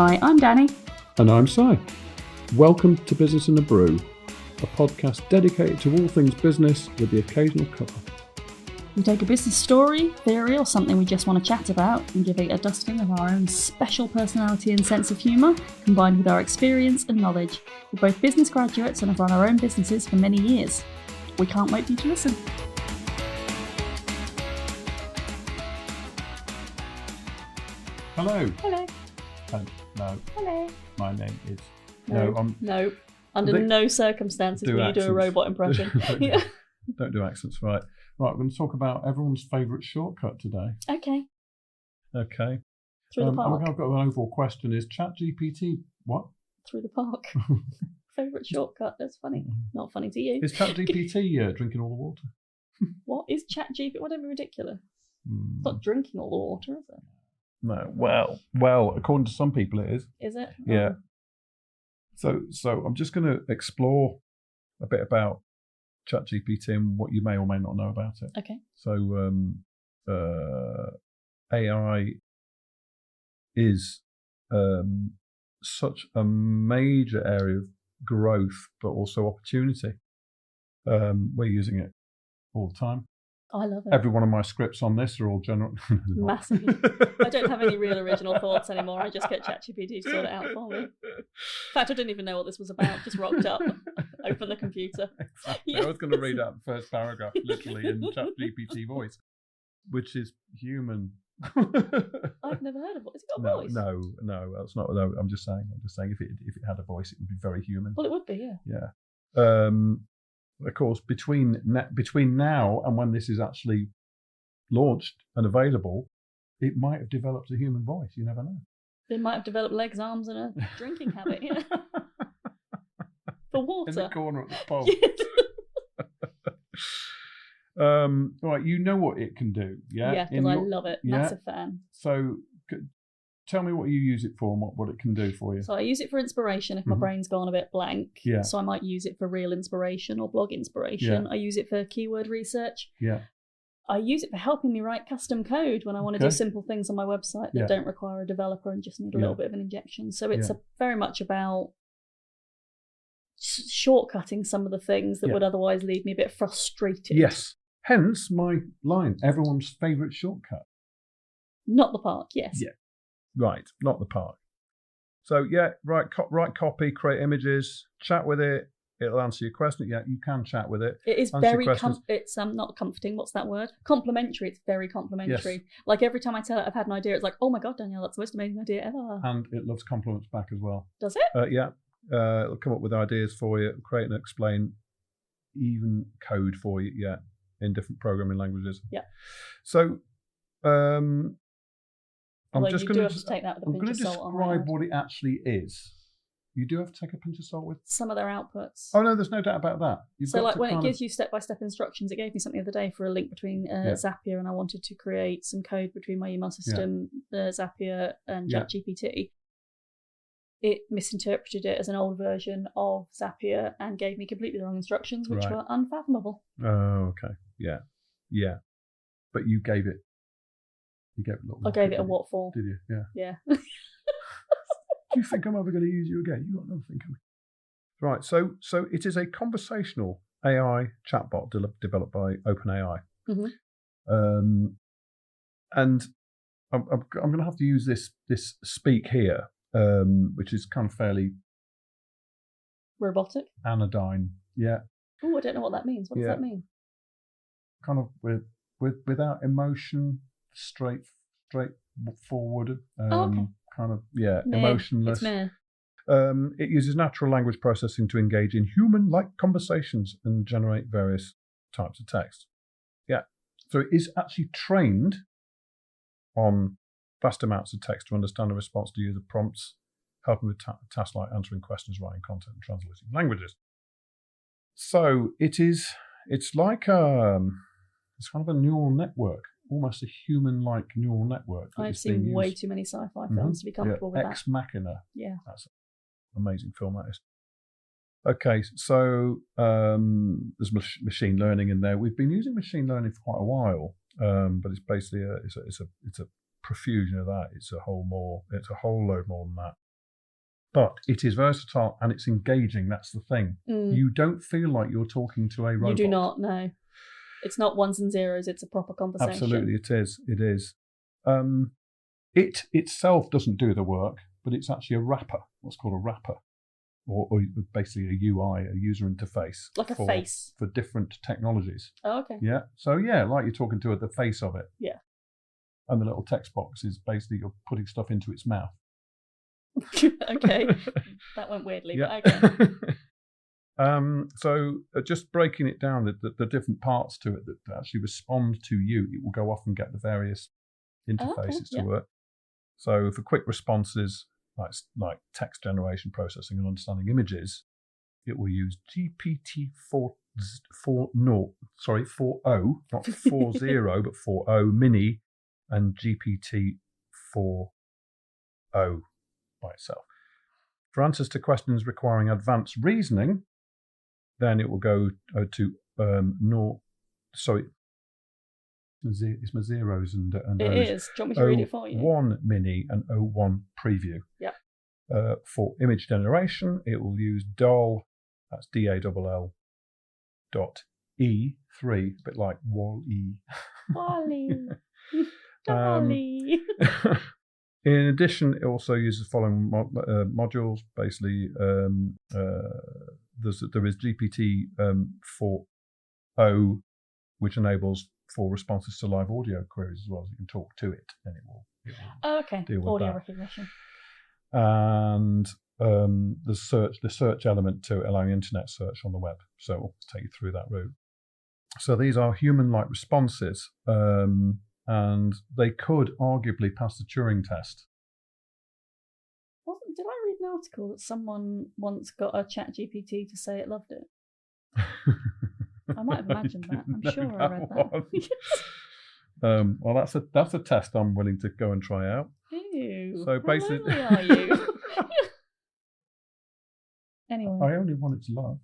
Hi, I'm Danny. And I'm Si. Welcome to Business and a Brew, a podcast dedicated to all things business with the occasional cuppa. We take a business story, theory, or something we just want to chat about and give it a dusting of our own special personality and sense of humour, combined with our experience and knowledge. We're both business graduates and have run our own businesses for many years. We can't wait for you to listen. Hello. Hello. No, Hello. my name is... No. Under no circumstances will you do a robot impression. Don't do accents, right. Right, we're going to talk about everyone's favourite shortcut today. Okay. Through the park. I've got an overall question. Is ChatGPT... What? Through the park. Favourite shortcut? That's funny. Not funny to you. Is ChatGPT drinking all the water? What is ChatGPT? Well, don't be ridiculous. It's not drinking all the water, is it? No. Well, according to some people it is. Is it? Yeah. So I'm just going to explore a bit about ChatGPT and what you may or may not know about it. Okay. So AI is such a major area of growth, but also opportunity. We're using it all the time. I love it. Every one of my scripts on this are all general. Massively. I don't have any real original thoughts anymore. I just get ChatGPT to sort it out for me. In fact, I didn't even know what this was about. Just rocked up, opened the computer. Exactly. I was going to read out the first paragraph, literally in ChatGPT voice, which is human. I've never heard of it. Has it got a voice? No, that's not. No, I'm just saying if it had a voice, it would be very human. Well, it would be, yeah. Yeah. Of course, between now and when this is actually launched and available, it might have developed a human voice. You never know. It might have developed legs, arms, and a drinking habit. Yeah. For water. In the corner at the pub. Right, you know what it can do, yeah? Yeah, because I love it. Yeah? Massive fan. So tell me what you use it for and what it can do for you. So I use it for inspiration if my brain's gone a bit blank. Yeah. So I might use it for real inspiration or blog inspiration. Yeah. I use it for keyword research. Yeah. I use it for helping me write custom code when I want to do simple things on my website that don't require a developer and just need a little bit of an injection. So it's very much about shortcutting some of the things that would otherwise leave me a bit frustrated. Yes. Hence my line, everyone's favourite shortcut. Not the park, yes. Yeah. Right, not the park. So write copy, create images, chat with it. It'll answer your question. Yeah, you can chat with it. It is very it's not comforting. What's that word? Complimentary. It's very complimentary. Yes. Like every time I tell it I've had an idea, it's like, oh my God, Danielle, that's the most amazing idea ever. And it loves compliments back as well. Does it? Yeah. It'll come up with ideas for you, create and explain, even code for you. Yeah, in different programming languages. Yeah. So, I'm just going to take that with a pinch of salt. describe what it actually is. You do have to take a pinch of salt with some of their outputs. Oh no, there's no doubt about that. So like when it gives you step-by-step instructions, it gave me something the other day for a link between Zapier, and I wanted to create some code between my email system, Zapier, and ChatGPT. It misinterpreted it as an old version of Zapier and gave me completely the wrong instructions, which were unfathomable. Oh, okay. Yeah. But you gave it. I gave it a what for? Did you? Yeah. Yeah. Do you think I'm ever going to use you again? You got nothing coming. Right. So it is a conversational AI chatbot developed by OpenAI. Mm-hmm. And I'm going to have to use this speak here, which is kind of fairly robotic, anodyne. Yeah. Oh, I don't know what that means. What does that mean? Kind of without emotion. Straightforward, kind of, emotionless. It uses natural language processing to engage in human-like conversations and generate various types of text. Yeah, so it is actually trained on vast amounts of text to understand a response to user prompts, helping with tasks like answering questions, writing content, and translating languages. So it's like it's kind of a neural network. Almost a human-like neural network. I've seen way too many sci-fi films to be comfortable with Ex Machina. Yeah. That's an amazing film, that is. Okay, so there's machine learning in there. We've been using machine learning for quite a while, but it's basically it's a profusion of that. It's a whole load more than that. But it is versatile and it's engaging. That's the thing. You don't feel like you're talking to a robot. You do not, no. It's not ones and zeros. It's a proper conversation. Absolutely, it is. It is. It itself doesn't do the work, but it's actually a wrapper, what's called a wrapper, or basically a UI, a user interface. Like a face. For different technologies. Oh, okay. Yeah. So, yeah, like you're talking to the face of it. Yeah. And the little text box is basically you're putting stuff into its mouth. Okay. That went weirdly, yeah. but okay. So just breaking it down, the different parts to it that actually respond to you, it will go off and get the various interfaces to work. So for quick responses, like text generation, processing and understanding images, it will use GPT 4.0, not 4.0, but 4.0 mini and GPT 4.0 by itself. For answers to questions requiring advanced reasoning, then it will go to it's my zeros and it O's. is. Do you want me to read it for you? 1 mini and 01 preview. Yep. For image generation, it will use DALL, that's DALL, .E3, a bit like Wall-E. Wall-E. Dolly. In addition, it also uses the following modules. Basically, there is GPT 4.0, which enables for responses to live audio queries as well. As you can talk to it, and it will deal with audio that. recognition. And the search element to allowing internet search on the web. So we'll take you through that route. So these are human-like responses. And they could arguably pass the Turing test. Did I read an article that someone once got a ChatGPT to say it loved it? I might have imagined that. I'm sure I read that. Well, that's a test I'm willing to go and try out. Ew. So basically, how lonely are you? Anyway, I only want its love.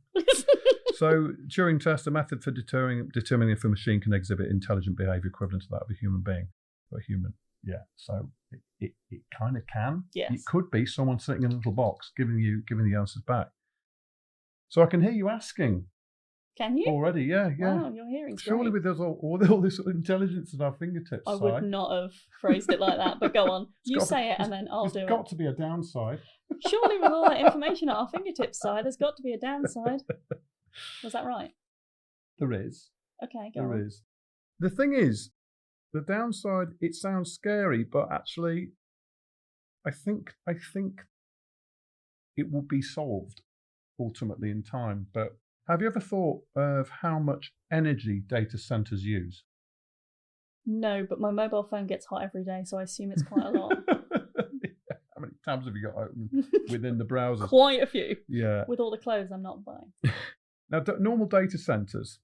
So, Turing test, a method for determining if a machine can exhibit intelligent behaviour equivalent to that of a human being. Or a human, yeah. So, it kind of can. Yes. It could be someone sitting in a little box giving the answers back. So, I can hear you asking. Can you? Already, yeah. Wow, your hearing's surely great. with all this intelligence at our fingertips. I would not have phrased it like that, but go on. You say it and then I'll do it. There's got to be a downside. Surely with all that information at our fingertips side, there's got to be a downside. Was that right? There is. Okay, go on. There is. The thing is, the downside, it sounds scary, but actually, I think it will be solved ultimately in time. But have you ever thought of how much energy data centers use? No, but my mobile phone gets hot every day, so I assume it's quite a lot. How many tabs have you got open within the browser? Quite a few. Yeah. With all the clothes I'm not buying. Now, normal data centers,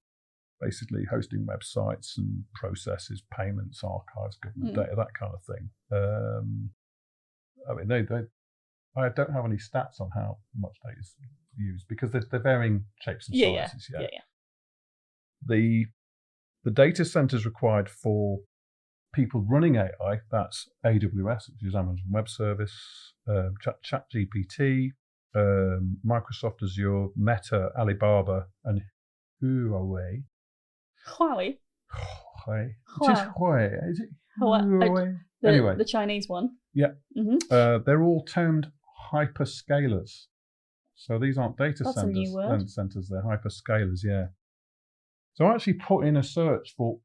basically hosting websites and processes, payments, archives, government data, that kind of thing. I mean, I don't have any stats on how much data is used because they're varying shapes and sizes. Yeah. The data centers required for people running AI, that's AWS, which is Amazon Web Service, ChatGPT, Microsoft Azure, Meta, Alibaba, and Huawei. Huawei? It is Huawei. Is it Huawei? Anyway. The Chinese one. Yeah. Mm-hmm. They're all termed hyperscalers. So these aren't data That's a new word. centers, they're hyperscalers, yeah. So I actually put in a search for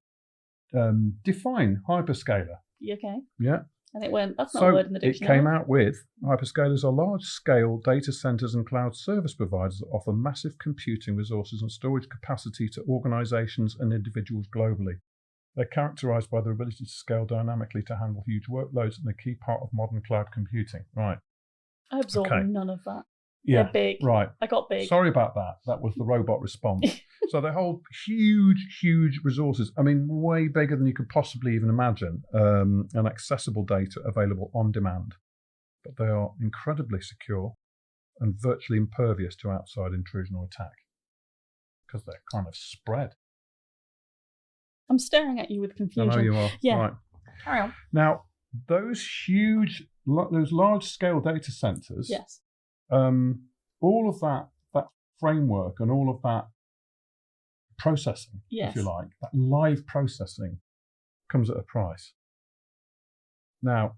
define hyperscaler. Okay. Yeah. And it went, that's not a word in the dictionary. It came out with hyperscalers are large-scale data centers and cloud service providers that offer massive computing resources and storage capacity to organizations and individuals globally. They're characterized by their ability to scale dynamically to handle huge workloads and a key part of modern cloud computing. Right. I absorbed none of that. Yeah, they're big. Right. I got big. Sorry about that. That was the robot response. So they hold huge resources. I mean, way bigger than you could possibly even imagine, and accessible data available on demand. But they are incredibly secure and virtually impervious to outside intrusion or attack because they're kind of spread. I'm staring at you with confusion. I know you are. Yeah. Right. Carry on. Now, those large-scale data centers. Yes. all of that framework and all of that processing, yes. if you like, that live processing comes at a price. Now,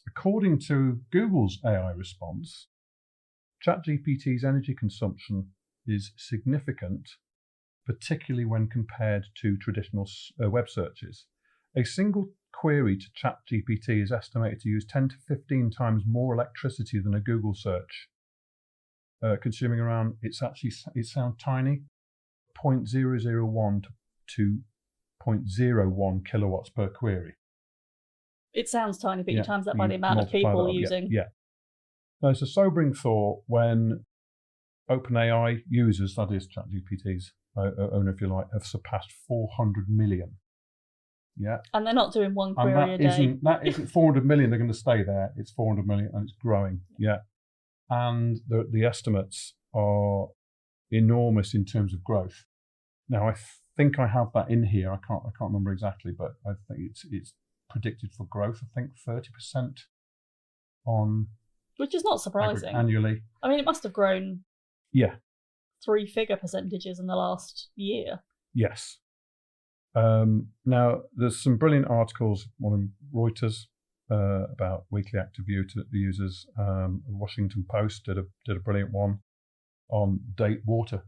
according to Google's AI response, ChatGPT's energy consumption is significant, particularly when compared to traditional web searches. A single query to ChatGPT is estimated to use 10 to 15 times more electricity than a Google search, consuming around, it sounds tiny, 0.001 to 0.01 kilowatts per query. It sounds tiny, but you times that by the amount of people using. Yeah. Now, it's a sobering thought when OpenAI users, that is ChatGPT's owner, if you like, have surpassed 400 million. Yeah. And they're not doing one query a day. That isn't 400 million, they're going to stay there. It's 400 million and it's growing. Yeah. And the estimates are enormous in terms of growth. Now, I think I have that in here. I can't remember exactly, but I think it's predicted for growth. I think 30% on, which is not surprising annually. I mean, it must have grown. Yeah. 3-figure percentages in the last year. Yes. Now, there's some brilliant articles on Reuters about weekly active users. The Washington Post did a brilliant one on water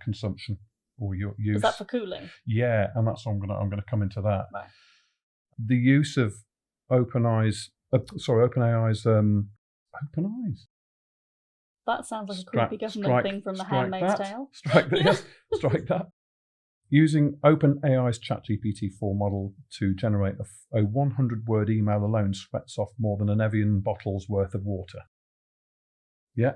consumption or use. Is that for cooling? Yeah, and that's what I'm gonna come into that. Right. The use of OpenAI's OpenAI's. That sounds like a creepy government thing from The Handmaid's Tale. Strike that. Yes, strike that. Using OpenAI's ChatGPT-4 model to generate a 100-word email alone sweats off more than an Evian bottle's worth of water. Yeah.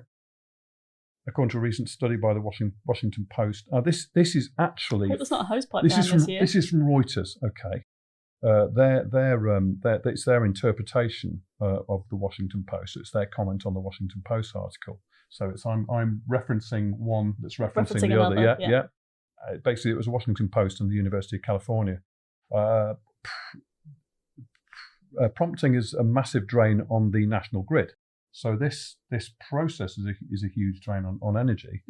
According to a recent study by the Washington Post, this is actually. It's not a hosepipe this year. This is from Reuters. Okay. It's their interpretation of the Washington Post. It's their comment on the Washington Post article. So I'm referencing one that's referencing the other. Yeah. Basically, it was the Washington Post and the University of California. Prompting is a massive drain on the national grid. So this process is a huge drain on energy,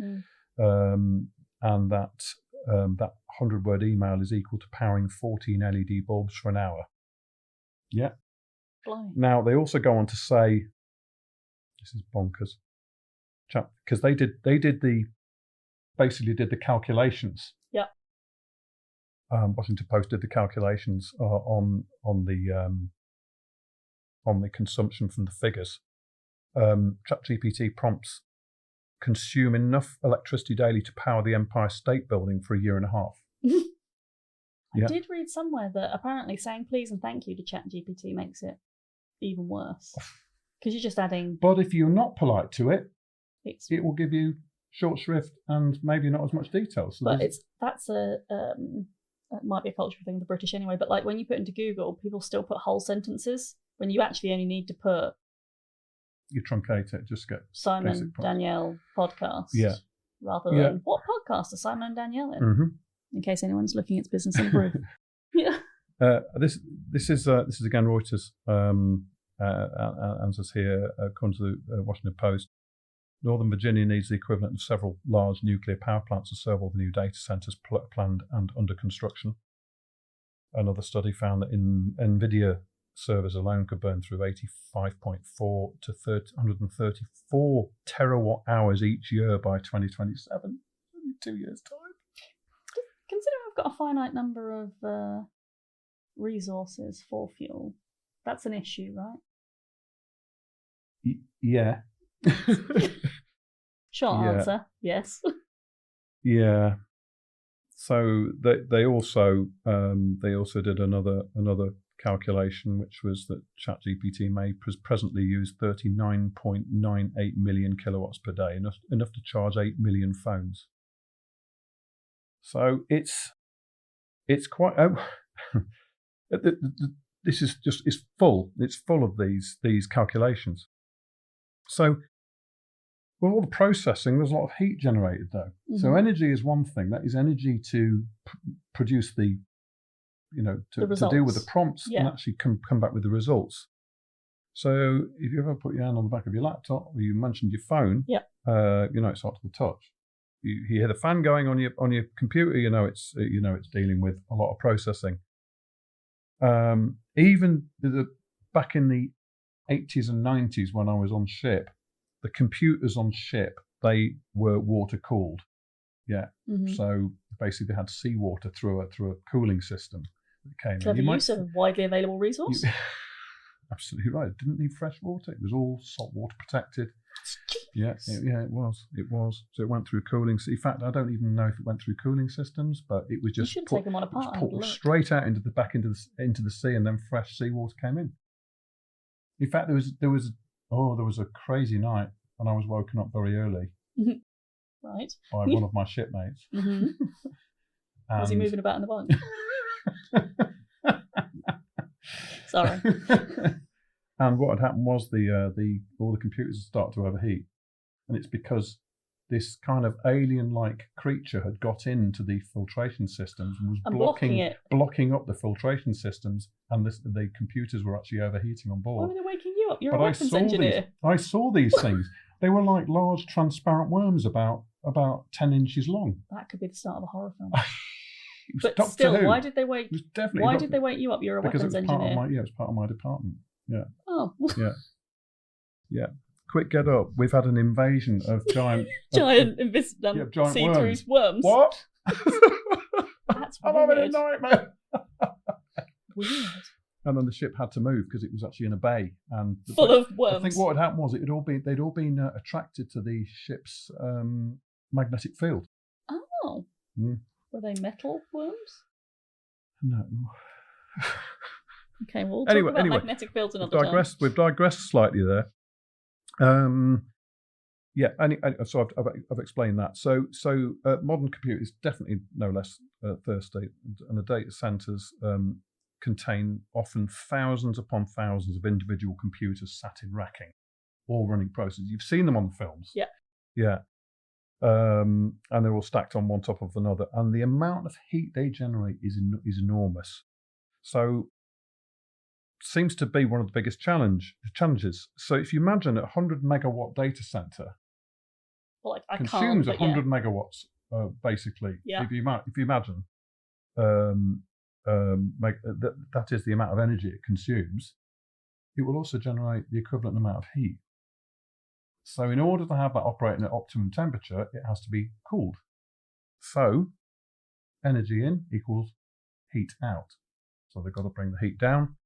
and that 100-word email is equal to powering 14 LED bulbs for an hour. Yeah. Blind. Now they also go on to say, this is bonkers, because they did the calculations. Yeah. Washington Post did the calculations on the consumption from the figures. ChatGPT prompts consume enough electricity daily to power the Empire State Building for a year and a half. I did read somewhere that apparently saying please and thank you to ChatGPT makes it even worse. Because you're just adding. But if you're not polite to it, it will give you short shrift and maybe not as much detail. So but that's it might be a cultural thing, the British anyway, but like when you put into Google, people still put whole sentences when you actually only need to put. You truncate it, just get Simon Danielle podcast. Yeah. Rather than what podcast are Simon and Danielle in? Mm-hmm. In case anyone's looking at business in Brew. Yeah. This is again Reuters answers here according to the Washington Post. Northern Virginia needs the equivalent of several large nuclear power plants to serve all the new data centers planned and under construction. Another study found that NVIDIA servers alone could burn through 85.4 to 134 terawatt hours each year by 2027. Only 2 years' time. Consider I've got a finite number of resources for fuel. That's an issue, right? Yeah. Short answer, yes. Yeah. So they also did another calculation, which was that ChatGPT may presently use 39.98 million kilowatts per day, enough to charge 8 million phones. So it's quite. This is just it's full of these calculations. So with all the processing, there's a lot of heat generated though. Mm-hmm. So energy is one thing. That is energy to produce to deal with the prompts and actually come back with the results. So if you ever put your hand on the back of your laptop, or you mentioned your phone, it's hot to the touch. You hear the fan going on your computer, it's dealing with a lot of processing. Even back in the 80s and 90s when I was on ship, the computers on ship, they were water cooled. Yeah. Mm-hmm. So basically they had seawater through a cooling system that came Clever use of a widely available resource. Absolutely right. It didn't need fresh water. It was all salt water protected. Yeah, it was. So it went through cooling. In fact, I don't even know if it went through cooling systems, but it was just put straight out into the sea, and then fresh seawater came in. In fact, there was a crazy night when I was woken up very early, right, by one of my shipmates. Mm-hmm. Was he moving about in the bunk? Sorry. And what had happened was all the computers had started to overheat, and it's because this kind of alien-like creature had got into the filtration systems and was blocking up the filtration systems, and the computers were actually overheating on board. Why were they waking you up? You're a weapons engineer. I saw these things. They were like large transparent worms about 10 inches long. That could be the start of a horror film. But still, why did they wake? Why did they wake you up? You're a weapons engineer. It was part of my department. Yeah. Oh. Yeah. Yeah. Quick, get up. We've had an invasion of giant see-through worms. What? That's weird. I'm having a nightmare. Weird. And then the ship had to move because it was actually in a bay and full of worms. I think what had happened was they'd all been attracted to the ship's magnetic field. Oh. Mm. Were they metal worms? No. Okay, well, we'll talk about magnetic fields another time. We've digressed slightly there. So I've explained that. So modern computers definitely no less thirsty, and the data centers contain often thousands upon thousands of individual computers sat in racking, all running processes. You've seen them on the films. Yeah. Yeah. And they're all stacked on one top of another, and the amount of heat they generate is enormous. So seems to be one of the biggest challenges. So if you imagine a 100 megawatt data center consumes 100 megawatts, basically. Yeah. If you imagine, that is the amount of energy it consumes. It will also generate the equivalent amount of heat. So in order to have that operating at optimum temperature, it has to be cooled. So energy in equals heat out. So they've got to bring the heat down.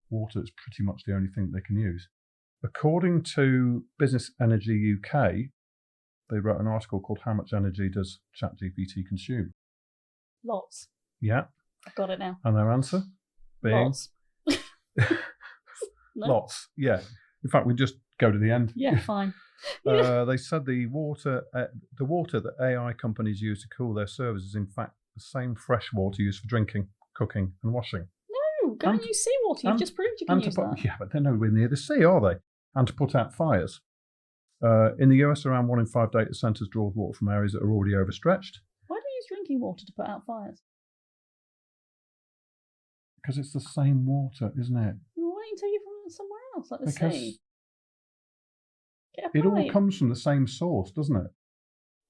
Water is pretty much the only thing they can use. According to Business Energy UK, they wrote an article called "How Much Energy Does ChatGPT Consume?" Lots. Yeah. I've got it now. And their answer being lots. No? Lots. Yeah. In fact, we just go to the end. Yeah, fine. They said the water that AI companies use to cool their servers is in fact the same fresh water used for drinking, cooking, and washing. Go and use seawater. You've just proved you can use that. Yeah, but they're nowhere near the sea, are they? And to put out fires. In the US, around 1 in 5 data centers draws water from areas that are already overstretched. Why do we use drinking water to put out fires? Because it's the same water, isn't it? Well, why don't you take it from somewhere else, like the sea? It all comes from the same source, doesn't it?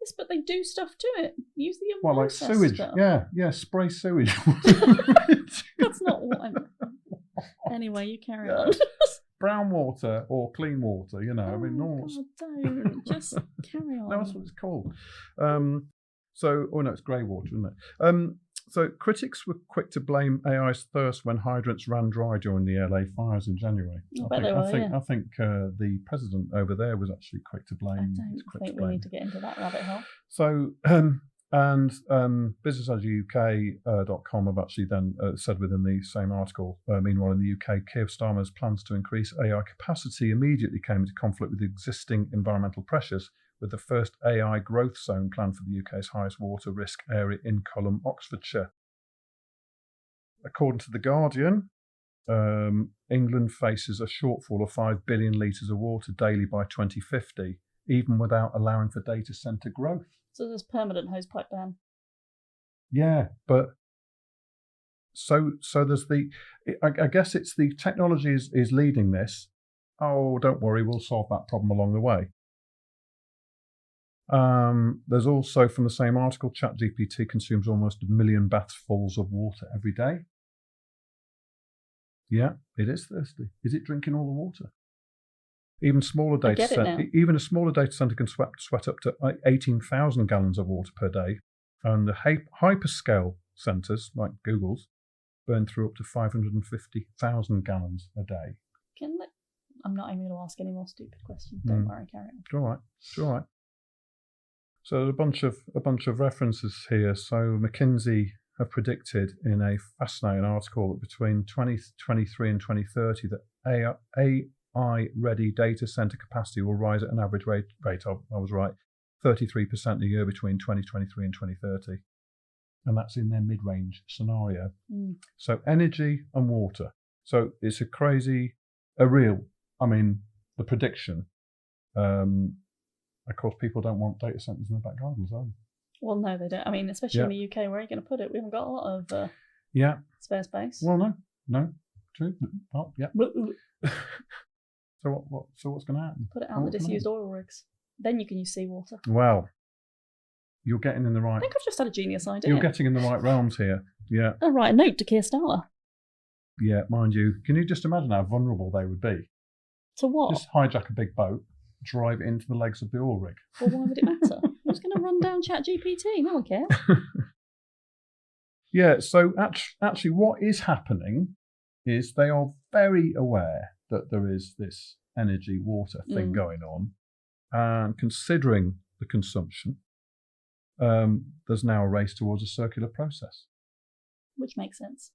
Yes, but they do stuff to it. Use the well, like sewage. Stuff. Yeah, spray sewage. That's not what I'm... Anyway, you carry on. Brown water or clean water, God, don't. Just carry on. No, that's what it's called. It's grey water, isn't it? So critics were quick to blame AI's thirst when hydrants ran dry during the LA fires in January. I think the president over there was actually quick to blame. I don't think we need to get into that rabbit hole. So, and businessaduk.com have actually then said within the same article, meanwhile in the UK, Keir Starmer's plans to increase AI capacity immediately came into conflict with existing environmental pressures, with the first AI growth zone planned for the UK's highest water risk area in Culham, Oxfordshire. According to The Guardian, England faces a shortfall of 5 billion litres of water daily by 2050, even without allowing for data centre growth. So there's permanent hosepipe ban. Yeah, but so there's I guess it's the technology is leading this, oh, don't worry, we'll solve that problem along the way. There's also, from the same article, ChatGPT consumes almost 1 million bathfuls of water every day. Yeah, it is thirsty. Is it drinking all the water? Even a smaller data center can sweat up to 18,000 gallons of water per day, and the hyperscale centers like Google's burn through up to 550,000 gallons a day. I'm not even going to ask any more stupid questions. Don't worry, carry on. It's all right. So there's a bunch of references here. So McKinsey have predicted in a fascinating article that between 2023 and 2030 that AI-ready data center capacity will rise at an average rate of, I was right, 33% a year between 2023 and 2030. And that's in their mid-range scenario. So energy and water. So it's the prediction. Of course, people don't want data centers in their back gardens, are they? Well, no, they don't. I mean, especially in the UK, where are you going to put it? We haven't got a lot of spare space. Well, no, true. Oh, yeah. So what's going to happen? Put it out in the disused oil rigs. Then you can use seawater. Well, you're getting in the right. I think I've just had a genius idea. You're getting in the right realms here. Yeah. I'll write a note to Keir Starmer. Yeah, mind you. Can you just imagine how vulnerable they would be? To what? Just hijack a big boat, drive it into the legs of the oil rig. Well, why would it matter? Who's going to run down ChatGPT? No one cares. Yeah, so actually what is happening is they are very aware that there is this energy water thing going on, and considering the consumption, there's now a race towards a circular process. Which makes sense.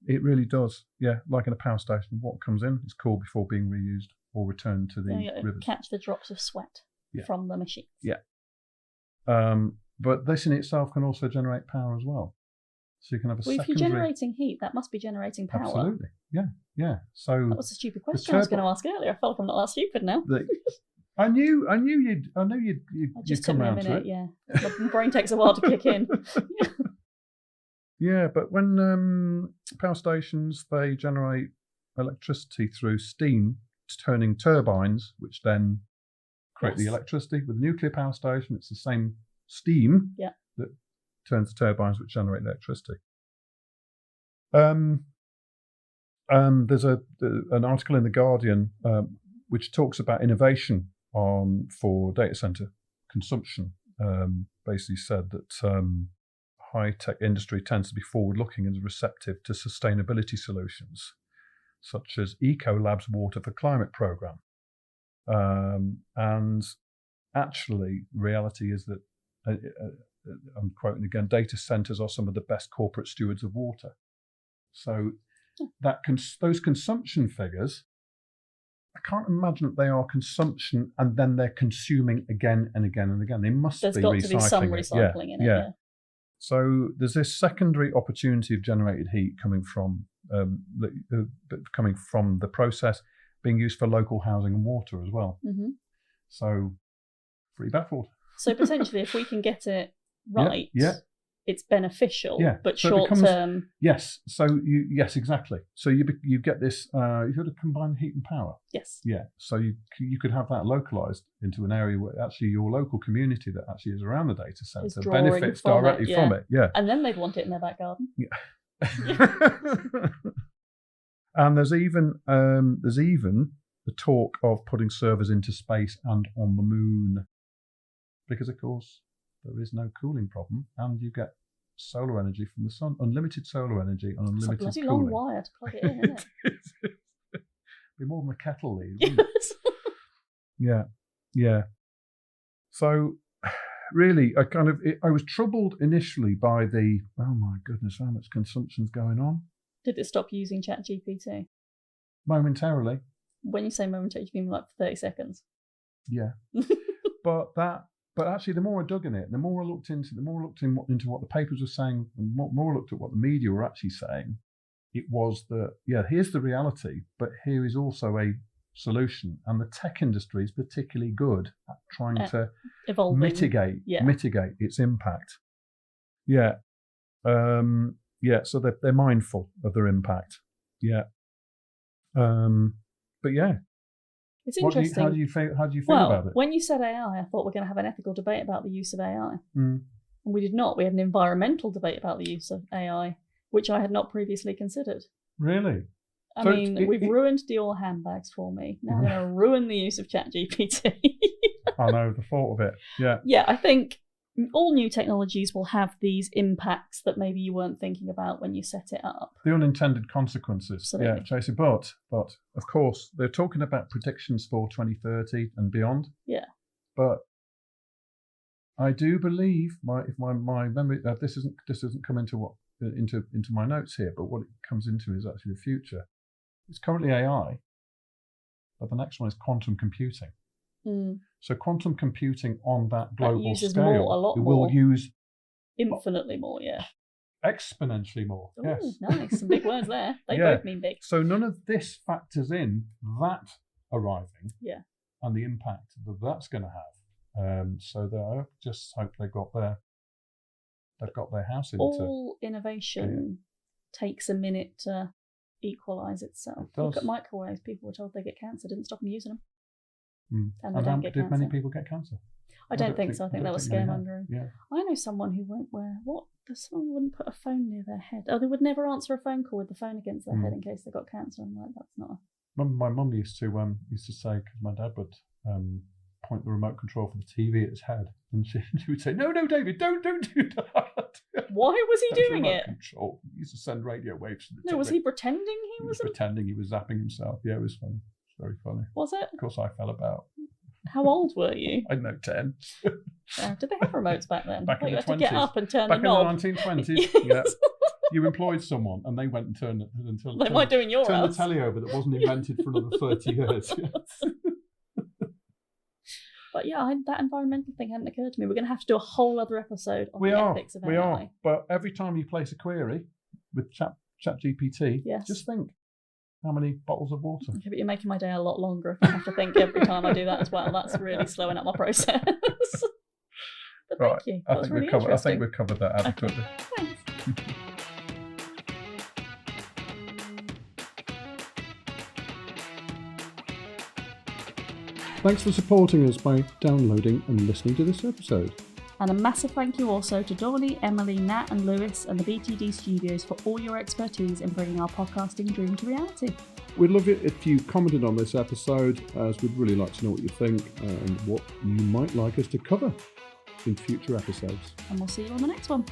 It really does. Yeah, like in a power station, what comes in is cooled before being reused or returned to the rivers. Catch the drops of sweat from the machines. Yeah. But this in itself can also generate power as well. So you can have a secondary... if you're generating heat, that must be generating power. Absolutely. Yeah. So that was a stupid question I was going to ask earlier. I felt like I'm not that stupid now. I knew you'd come around to it. Yeah. My brain takes a while to kick in. Yeah, but when power stations, they generate electricity through steam, turning turbines, which then create the electricity. With a nuclear power station, it's the same steam that turns the turbines, which generate electricity. There's an article in The Guardian which talks about innovation for data center consumption. Basically said that high-tech industry tends to be forward-looking and receptive to sustainability solutions, such as Ecolab's Water for Climate program. And actually, reality is that, I'm quoting again, data centers are some of the best corporate stewards of water. So those consumption figures, I can't imagine that they are consumption and then they're consuming again and again and again. They must be recycling. There's got to be some recycling in it. Yeah. So there's this secondary opportunity of generated heat coming from the process being used for local housing and water as well. Mm-hmm. So pretty baffled. So potentially, if we can get it right, it's beneficial, but so short term. Yes. So yes, exactly. So you get this. You've got to combine heat and power. Yes. Yeah. So you could have that localized into an area where actually your local community that actually is around the data center benefits directly from it. Yeah. And then they'd want it in their back garden. Yeah. And there's even the talk of putting servers into space and on the moon, because of course there is no cooling problem, and you get solar energy from the sun, unlimited solar energy and unlimited cooling. It's a bloody long wire to plug it in, isn't it? It'd be more than a kettle lead, wouldn't it? Yeah. So really, I was troubled initially by the, oh my goodness, how much consumption's going on. Did it stop using ChatGPT? Momentarily. When you say momentarily, you mean like for 30 seconds? Yeah. But actually, the more I dug in it, the more I looked into what the papers were saying, and more I looked at what the media were actually saying, it was that, here's the reality, but here is also a solution. And the tech industry is particularly good at trying to mitigate its impact. Yeah. So they're mindful of their impact. Yeah. But yeah, It's interesting. How do you feel about it? When you said AI, I thought we're going to have an ethical debate about the use of AI. And we did not. We had an environmental debate about the use of AI, which I had not previously considered. Really? I mean, we've ruined Dior handbags for me. Now we're going to ruin the use of ChatGPT. I know, the thought of it. Yeah. Yeah, I think all new technologies will have these impacts that maybe you weren't thinking about when you set it up. The unintended consequences. Absolutely. Yeah, Tracy. But of course, they're talking about predictions for 2030 and beyond. Yeah. But I do believe if my memory this doesn't come into my notes here, but what it comes into is actually the future. It's currently AI, but the next one is quantum computing. So quantum computing on that global scale, will use infinitely more, exponentially more. Ooh, yes, nice, some big words there. They both mean big. So none of this factors in that arriving, and the impact that that's going to have. So I just hope they've got their house into. All innovation takes a minute to equalise itself. Look at microwaves. People were told they get cancer, didn't stop them using them. And they don't get cancer. Did many people get cancer? I don't think so. I think that was scaremongering. Yeah. I know someone who won't wear someone wouldn't put a phone near their head. Oh, they would never answer a phone call with the phone against their head in case they got cancer. I'm like, that's not. My mum used to say, because my dad would point the remote control for the TV at his head, and she would say, "No, David, don't do that." Why was he doing it? Control. He used to send radio waves to the TV. No, was he pretending he was pretending he was zapping himself? Yeah, it was funny. It's very funny. Was it? Of course, I fell about. How old were you? I know, 10. Did they have remotes back then? Back in the 20s. You had to get up and turn the knob. Back in the 1920s, yeah. You employed someone, and they went and turned the telly over that wasn't invented for another 30 years. But that environmental thing hadn't occurred to me. We're going to have to do a whole other episode on the ethics of AI. We are. But every time you place a query with ChatGPT, just think, how many bottles of water? Okay, but you're making my day a lot longer if I have to think every time I do that as well. That's really slowing up my process. But thank you. I think we've covered that adequately. Okay. Thanks. Thanks for supporting us by downloading and listening to this episode. And a massive thank you also to Dolly, Emily, Nat and Lewis and the BTD Studios for all your expertise in bringing our podcasting dream to reality. We'd love it if you commented on this episode, as we'd really like to know what you think and what you might like us to cover in future episodes. And we'll see you on the next one.